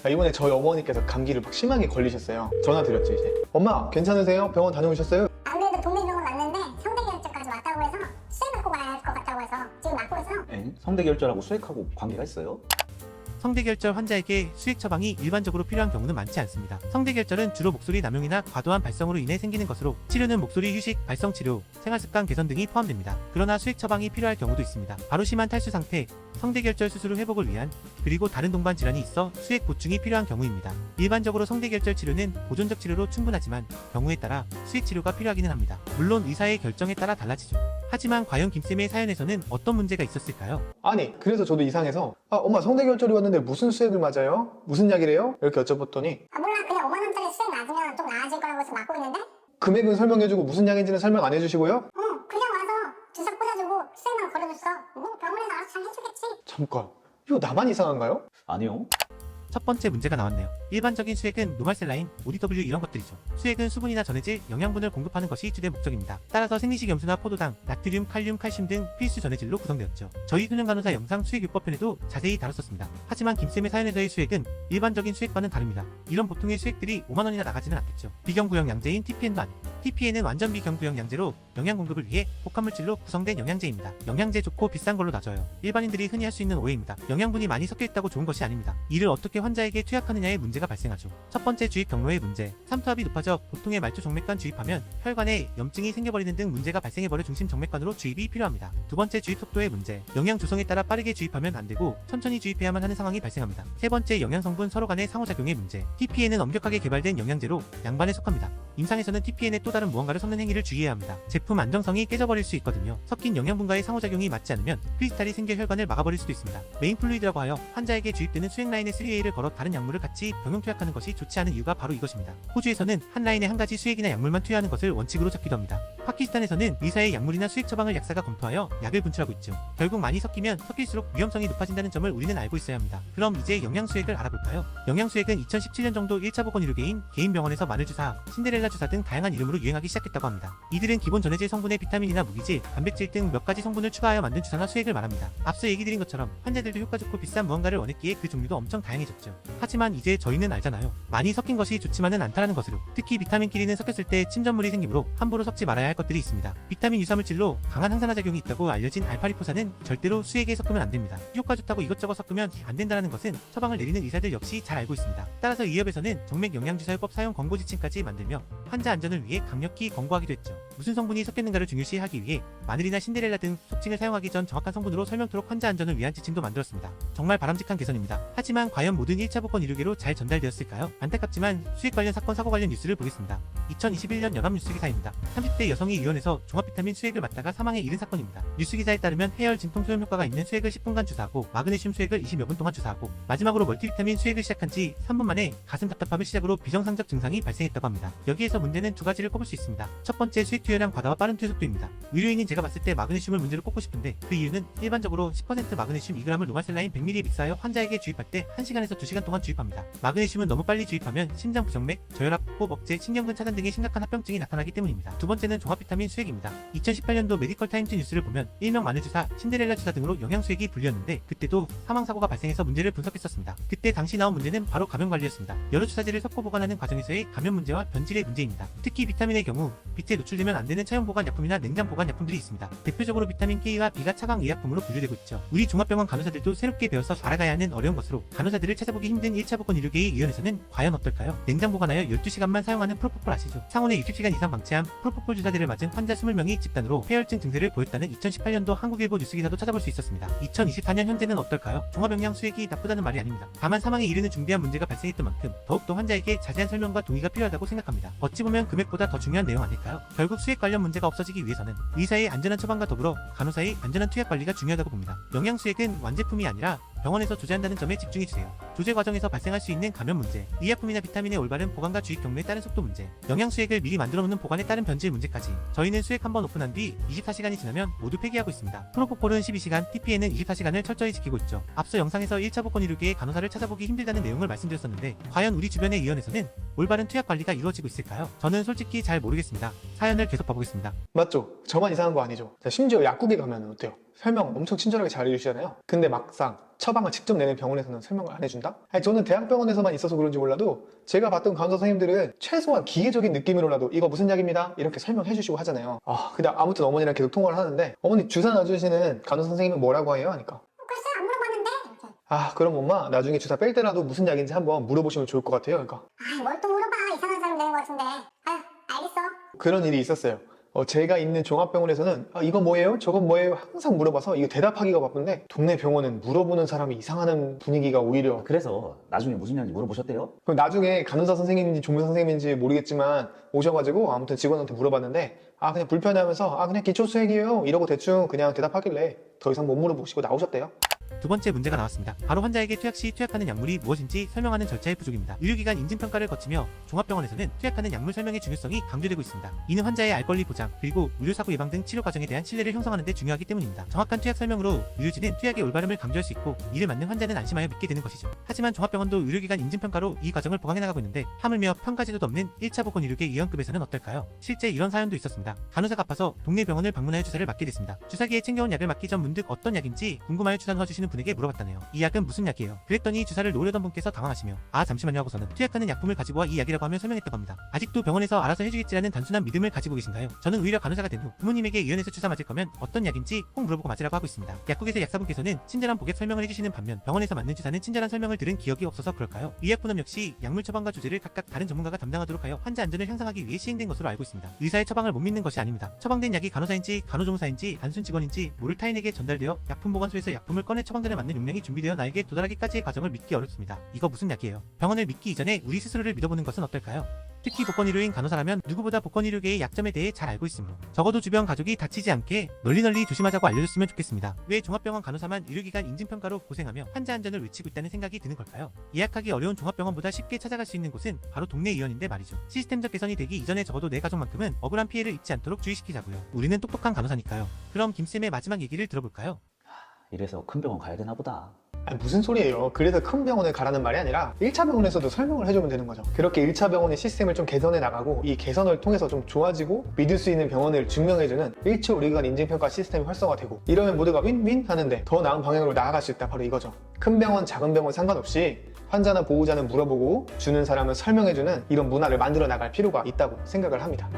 이번에 저희 어머니께서 감기를 막 심하게 걸리셨어요. 전화 드렸죠 이제. 엄마 괜찮으세요? 병원 다녀오셨어요? 안 그래도 동네 병원 왔는데 성대결절까지 왔다고 해서 수액 맞고 가야 할 것 같다고 해서 지금 맞고 있어. 성대결절하고 수액하고 관계가 있어요? 성대결절 환자에게 수액 처방이 일반적으로 필요한 경우는 많지 않습니다. 성대결절은 주로 목소리 남용이나 과도한 발성으로 인해 생기는 것으로 치료는 목소리 휴식, 발성 치료, 생활습관 개선 등이 포함됩니다. 그러나 수액 처방이 필요할 경우도 있습니다. 바로 심한 탈수 상태, 성대결절 수술 후 회복을 위한 그리고 다른 동반 질환이 있어 수액 보충이 필요한 경우입니다. 일반적으로 성대결절 치료는 보존적 치료로 충분하지만 경우에 따라 수액 치료가 필요하기는 합니다. 물론 의사의 결정에 따라 달라지죠. 하지만 과연 김쌤의 사연에서는 어떤 문제가 있었을까요? 아니 그래서 저도 이상해서 엄마 성대결절이 왔는데 무슨 수액을 맞아요? 무슨 약이래요? 이렇게 여쭤봤더니 아 몰라, 그냥 5만 원짜리 수액 맞으면 좀 나아질 거라고 해서 맞고 있는데? 금액은 설명해주고 무슨 약인지는 설명 안 해주시고요? 그냥 와서 주사 꽂아주고 수액만 걸어줬어. 뭐 병원에서 알아서 잘 해주겠지. 잠깐 이거 나만 이상한가요? 아니요. 첫 번째 문제가 나왔네요. 일반적인 수액은 노말셀라인, ODW 이런 것들이죠. 수액은 수분이나 전해질, 영양분을 공급하는 것이 주된 목적입니다. 따라서 생리식 염소나 포도당, 나트륨, 칼륨, 칼슘 등 필수 전해질로 구성되었죠. 저희 소년간호사 영상 수액요법편에도 자세히 다뤘었습니다. 하지만 김쌤의 사연에서의 수액은 일반적인 수액과는 다릅니다. 이런 보통의 수액들이 5만원이나 나가지는 않겠죠. 비경구형 양제인 TPN도 아니고 TPN은 완전 비경구형 양제로 영양 공급을 위해 복합물질로 구성된 영양제입니다. 영양제 좋고 비싼 걸로 놔줘요. 일반인들이 흔히 할 수 있는 오해입니다. 영양분이 많이 섞여 있다고 좋은 것이 아닙니다. 이를 어떻게 환자에게 투약하느냐의 문제가 발생하죠. 첫 번째 주입 경로의 문제. 삼투압이 높아져 보통의 말초 정맥관 주입하면 혈관에 염증이 생겨버리는 등 문제가 발생해버려 중심 정맥관으로 주입이 필요합니다. 두 번째 주입 속도의 문제. 영양 조성에 따라 빠르게 주입하면 안 되고 천천히 주입해야만 하는 상황이 발생합니다. 세 번째 영양 성분 서로 간의 상호작용의 문제. TPN은 엄격하게 개발된 영양제로 양반에 속합니다. 임상에서는 TPN에 또 다른 무언가를 섞는 행위를 주의해야 합니다. 제품 안정성이 깨져버릴 수 있거든요. 섞인 영양분과의 상호작용이 맞지 않으면 크리스탈이 생겨 혈관을 막아버릴 수도 있습니다. 메인 플루이드라고 하여 환자에게 주입되는 수액 라인에 3A를 걸어 다른 약물을 같이 병용 투약하는 것이 좋지 않은 이유가 바로 이것입니다. 호주에서는 한 라인에 한 가지 수액이나 약물만 투여하는 것을 원칙으로 잡기도 합니다. 파키스탄에서는 의사의 약물이나 수액 처방을 약사가 검토하여 약을 분출하고 있죠. 결국 많이 섞이면 섞일수록 위험성이 높아진다는 점을 우리는 알고 있어야 합니다. 그럼 이제 영양수액을 알아볼까요? 영양수액은 2017년 정도 1차 보건의료계인 개인병원에서 마늘주사, 신데렐라 주사 등 다양한 이름으로 유행하기 시작했다고 합니다. 이들은 기본 전해질 성분에 비타민이나 무기질, 단백질 등 몇 가지 성분을 추가하여 만든 주사나 수액을 말합니다. 앞서 얘기 드린 것처럼 환자들도 효과 좋고 비싼 무언가를 원했기에 그 종류도 엄청 다양해졌죠. 하지만 이제 저희는 알잖아요. 많이 섞인 것이 좋지만은 않다라는 것으로. 특히 비타민끼리는 섞였을 때 침전물이 생기므로 함부로 섞지 말아야 할 것들이 있습니다. 비타민 유사물질로 강한 항산화 작용이 있다고 알려진 알파리포산은 절대로 수액에 섞으면 안 됩니다. 효과 좋다고 이것저것 섞으면 안 된다는 것은 처방을 내리는 의사들 역시 잘 알고 있습니다. 따라서 이 협에서는 정맥 영양주사요법 사용 권고 지침까지 만들며 환자 안전을 위해 강력히 권고하기도 했죠. 무슨 성분이 섞였는가를 중요시하기 위해 마늘이나 신데렐라 등 속칭을 사용하기 전 정확한 성분으로 설명토록 환자 안전을 위한 지침도 만들었습니다. 정말 바람직한 개선입니다. 하지만 과연 모든 1차 보건 의료계로 잘 전달되었을까요? 안타깝지만 수액 관련 사건 사고 관련 뉴스를 보겠습니다. 2021년 연합뉴스 기사입니다. 30대 여성이 유연해서 종합비타민 수액을 맞다가 사망에 이른 사건입니다. 뉴스 기사에 따르면 해열 진통 소염 효과가 있는 수액을 10분간 주사하고 마그네슘 수액을 20여 분 동안 주사하고 마지막으로 멀티비타민 수액을 시작한 지 3분 만에 가슴 답답함을 시작으로 비정상적 증상이 발생했다고 합니다. 여기에서 문제는 두 가지를 꼽을 수 있습니다. 첫 번째 수액 투여량 과다와 빠른 투여 속도입니다. 의료인인 제가 봤을 때 마그네슘을 문제로 꼽고 싶은데 그 이유는 일반적으로 10% 마그네슘 2g을 노말셀라인 100ml에 믹스하여 환자에게 주입할 때 1시간에서 2시간 동안 주입합니다. 마그네슘은 너무 빨리 주입하면 심장 부정맥, 저혈압, 호흡 억제, 신경근 차단 등의 심각한 합병증이 나타나기 때문입니다. 두 번째는 종합비타민 수액입니다. 2018년도 메디컬 타임즈 뉴스를 보면 일명 마늘주사, 신데렐라 주사 등으로 영양수액이 불렸는데 그때도 사망사고가 발생해서 문제를 분석했었습니다. 그때 당시 나온 문제는 바로 감염관리였습니다. 여러 주사제를 섞어 보관하는 과정에서의 감염 문제와 변질의 문제입니다. 특히 비타민의 경우 빛에 노출되면 안 되는 차용 보관약품이나 냉장 보관약품들이 있습니다. 대표적으로 비타민 K와 B가 차광 의약품으로 분류되고 있죠. 우리 종합병원 간호사들도 새롭게 배워서 알아가야 하는 어려운 것으로 간호사들을 찾아보기 힘든 1차 보건 의료계의 위원회에서는 과연 어떨까요? 냉장 보관하여 12시간만 사용하는 프로포폴 아시죠? 상온에 60시간 이상 방치한 프로포폴 주사제를 맞은 환자 20명이 집단으로 폐혈증 증세를 보였다는 2018년도 한국일보 뉴스기사도 찾아볼 수 있었습니다. 2024년 현재는 어떨까요? 종합영양 수액이 나쁘다는 말이 아닙니다. 다만 사망에 이르는 중대한 문제가 발생했던 만큼 더욱더 환자에게 자세한 설명과 동의가 필요하다고 생각합니다. 어찌 보면 금액보다 더 중요한 내용 아닐까요? 결국 수액 관련 문제가 없어지기 위해서는 의사의 안전한 처방과 더불어 간호사의 안전한 투약 관리가 중요하다고 봅니다. 영양수액은 완제품이 아니라 병원에서 조제한다는 점에 집중해주세요. 조제 과정에서 발생할 수 있는 감염 문제, 의약품이나 비타민의 올바른 보관과 주입 경로에 따른 속도 문제, 영양수액을 미리 만들어 놓는 보관에 따른 변질 문제까지 저희는 수액 한번 오픈한 뒤 24시간이 지나면 모두 폐기하고 있습니다. 프로포폴은 12시간, TPN은 24시간을 철저히 지키고 있죠. 앞서 영상에서 1차 보건 의료계의 간호사를 찾아보기 힘들다는 내용을 말씀드렸었는데 과연 우리 주변의 의원에서는 올바른 투약 관리가 이루어지고 있을까요? 저는 솔직히 잘 모르겠습니다. 사연을 계속 봐보겠습니다. 맞죠? 저만 이상한 거 아니죠? 자, 심지어 약국에 가면 어때요? 설명 엄청 친절하게 잘 해주시잖아요. 근데 막상 처방을 직접 내는 병원에서는 설명을 안 해준다? 아니, 저는 대학병원에서만 있어서 그런지 몰라도 제가 봤던 간호사 선생님들은 최소한 기계적인 느낌으로라도 이거 무슨 약입니다 이렇게 설명해 주시고 하잖아요. 근데 아무튼 어머니랑 계속 통화를 하는데 어머니 주사 놔주시는 간호사 선생님은 뭐라고 해요? 하니까 글쎄 안 물어봤는데 이렇게. 그럼 엄마 나중에 주사 뺄 때라도 무슨 약인지 한번 물어보시면 좋을 것 같아요. 그러니까 뭘 또 물어봐. 이상한 사람 되는 것 같은데. 알겠어. 그런 일이 있었어요. 제가 있는 종합병원에서는 이거 뭐예요? 저건 뭐예요? 항상 물어봐서 이거 대답하기가 바쁜데 동네 병원은 물어보는 사람이 이상하는 분위기가 오히려. 그래서 나중에 무슨 약인지 물어보셨대요? 그럼 나중에 간호사 선생님인지 조무사 선생님인지 모르겠지만 오셔가지고 아무튼 직원한테 물어봤는데 그냥 불편해하면서 그냥 기초수액이에요 이러고 대충 그냥 대답하길래 더 이상 못 물어보시고 나오셨대요. 두 번째 문제가 나왔습니다. 바로 환자에게 투약 시 투약하는 약물이 무엇인지 설명하는 절차의 부족입니다. 의료기관 인증평가를 거치며 종합병원에서는 투약하는 약물 설명의 중요성이 강조되고 있습니다. 이는 환자의 알 권리 보장, 그리고 의료사고 예방 등 치료 과정에 대한 신뢰를 형성하는 데 중요하기 때문입니다. 정확한 투약 설명으로 의료진은 투약의 올바름을 강조할 수 있고 이를 맞는 환자는 안심하여 믿게 되는 것이죠. 하지만 종합병원도 의료기관 인증평가로 이 과정을 보강해 나가고 있는데 하물며 평가 제도도 없는 1차 보건의료계 2연급에서는 어떨까요? 실제 이런 사연도 있었습니다. 간호사가 아파서 동네 병원을 방문하여 주사를 맞게 됐습니다. 주사기에 챙겨온 약을 맞기 전 문득 어떤 약인지 궁금하여 주사 넣어주시는 분에게 물어봤다네요. 이 약은 무슨 약이에요? 그랬더니 주사를 놓으려던 분께서 당황하시며 잠시만요 하고서는 투약하는 약품을 가지고 와 이 약이라고 하며 설명했다고 합니다. 아직도 병원에서 알아서 해주겠지라는 단순한 믿음을 가지고 계신가요? 저는 오히려 간호사가 된 후 부모님에게 의원에서 주사 맞을 거면 어떤 약인지 꼭 물어보고 맞으라고 하고 있습니다. 약국에서 약사분께서는 친절한 보객 설명을 해주시는 반면 병원에서 맞는 주사는 친절한 설명을 들은 기억이 없어서 그럴까요? 의약분업 역시 약물 처방과 조제를 각각 다른 전문가가 담당하도록 하여 환자 안전을 향상하기 위해 시행된 것으로 알고 있습니다. 의사의 처방을 못 믿는 것이 아닙니다. 처방된 약이 간호사인지 간호조무사인지 단순 직원인지 모를 타인에게 전달되어 약품 보관소에서 약품을 꺼내 처방전에 맞는 용량이 준비되어 나에게 도달하기까지의 과정을 믿기 어렵습니다. 이거 무슨 약이에요? 병원을 믿기 이전에 우리 스스로를 믿어보는 것은 어떨까요? 특히 보건의료인 간호사라면 누구보다 보건의료계의 약점에 대해 잘 알고 있으므로 적어도 주변 가족이 다치지 않게 널리 조심하자고 알려줬으면 좋겠습니다. 왜 종합병원 간호사만 의료기관 인증평가로 고생하며 환자 안전을 외치고 있다는 생각이 드는 걸까요? 예약하기 어려운 종합병원보다 쉽게 찾아갈 수 있는 곳은 바로 동네 의원인데 말이죠. 시스템적 개선이 되기 이전에 적어도 내 가족만큼은 억울한 피해를 입지 않도록 주의시키자고요. 우리는 똑똑한 간호사니까요. 그럼 김쌤의 마지막 얘기를 들어볼까요? 이래서 큰 병원 가야 되나 보다. 무슨 소리예요. 그래서 큰 병원을 가라는 말이 아니라 1차 병원에서도 설명을 해주면 되는 거죠. 그렇게 1차 병원의 시스템을 좀 개선해 나가고 이 개선을 통해서 좀 좋아지고 믿을 수 있는 병원을 증명해주는 1차 의료기관 인증평가 시스템이 활성화되고 이러면 모두가 윈윈 하는데 더 나은 방향으로 나아갈 수 있다. 바로 이거죠. 큰 병원 작은 병원 상관없이 환자나 보호자는 물어보고 주는 사람은 설명해주는 이런 문화를 만들어 나갈 필요가 있다고 생각을 합니다.